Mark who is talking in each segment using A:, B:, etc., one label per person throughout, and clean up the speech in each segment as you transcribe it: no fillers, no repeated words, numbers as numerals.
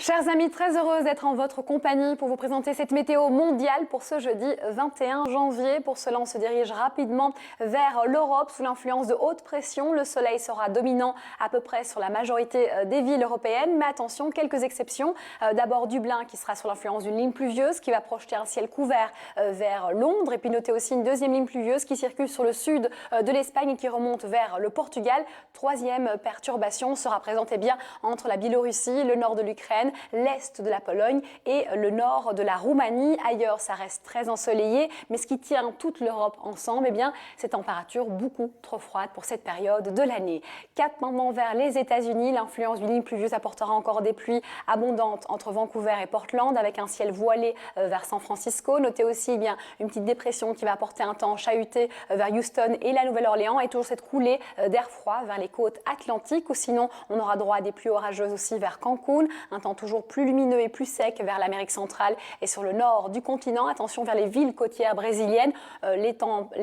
A: Chers amis, très heureuse d'être en votre compagnie pour vous présenter cette météo mondiale pour ce jeudi 21 janvier. Pour cela, on se dirige rapidement vers l'Europe sous l'influence de haute pression. Le soleil sera dominant à peu près sur la majorité des villes européennes. Mais attention, quelques exceptions. D'abord Dublin qui sera sous l'influence d'une ligne pluvieuse qui va projeter un ciel couvert vers Londres. Et puis notez aussi une deuxième ligne pluvieuse qui circule sur le sud de l'Espagne et qui remonte vers le Portugal. Troisième perturbation sera présente bien entre la Biélorussie, le nord de l'Ukraine, l'est de la Pologne et le nord de la Roumanie. Ailleurs, ça reste très ensoleillé, mais ce qui tient toute l'Europe ensemble, ces températures beaucoup trop froides pour cette période de l'année. Cap maintenant vers les États-Unis, l'influence d'une ligne pluvieuse apportera encore des pluies abondantes entre Vancouver et Portland, avec un ciel voilé vers San Francisco. Notez aussi une petite dépression qui va apporter un temps chahuté vers Houston et la Nouvelle-Orléans, et toujours cette coulée d'air froid vers les côtes atlantiques, ou sinon on aura droit à des pluies orageuses aussi vers Cancun, un temps toujours plus lumineux et plus sec vers l'Amérique centrale et sur le nord du continent. Attention vers les villes côtières brésiliennes, les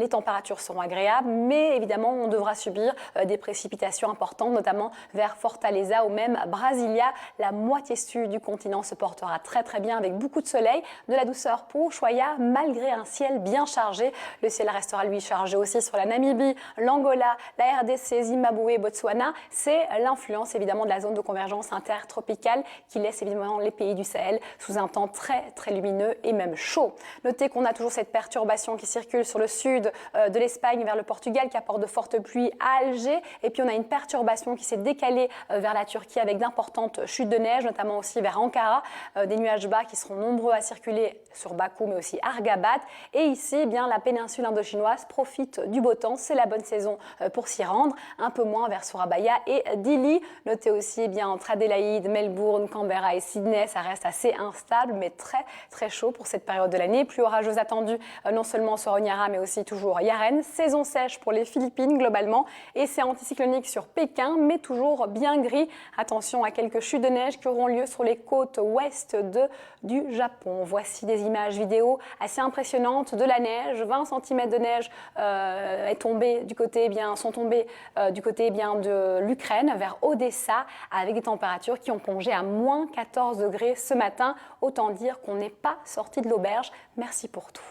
A: températures seront agréables, mais évidemment on devra subir des précipitations importantes, notamment vers Fortaleza ou même Brasilia. La moitié sud du continent se portera très bien avec beaucoup de soleil, de la douceur pour Ushuaia malgré un ciel bien chargé. Le ciel restera lui chargé aussi sur la Namibie, l'Angola, la RDC, Zimbabwe et Botswana. C'est l'influence évidemment de la zone de convergence intertropicale qui laisse évidemment les pays du Sahel sous un temps très lumineux et même chaud. Notez qu'on a toujours cette perturbation qui circule sur le sud de l'Espagne vers le Portugal qui apporte de fortes pluies à Alger, et puis on a une perturbation qui s'est décalée vers la Turquie avec d'importantes chutes de neige, notamment aussi vers Ankara, des nuages bas qui seront nombreux à circuler sur Bakou mais aussi Argabat. Et ici, la péninsule indochinoise profite du beau temps, c'est la bonne saison pour s'y rendre, un peu moins vers Surabaya et Dili. Notez aussi entre Adélaïde, Melbourne, Canberra et Sydney, ça reste assez instable mais très chaud pour cette période de l'année. Pluie orageuse attendue non seulement sur Honiara mais aussi toujours Yaren. Saison sèche pour les Philippines globalement, et c'est anticyclonique sur Pékin mais toujours bien gris. Attention à quelques chutes de neige qui auront lieu sur les côtes ouest du Japon. Voici des images vidéo assez impressionnantes de la neige. 20 cm de neige sont tombés du côté de l'Ukraine vers Odessa, avec des températures qui ont plongé à -14 degrés ce matin. Autant dire qu'on n'est pas sorti de l'auberge. Merci pour tout.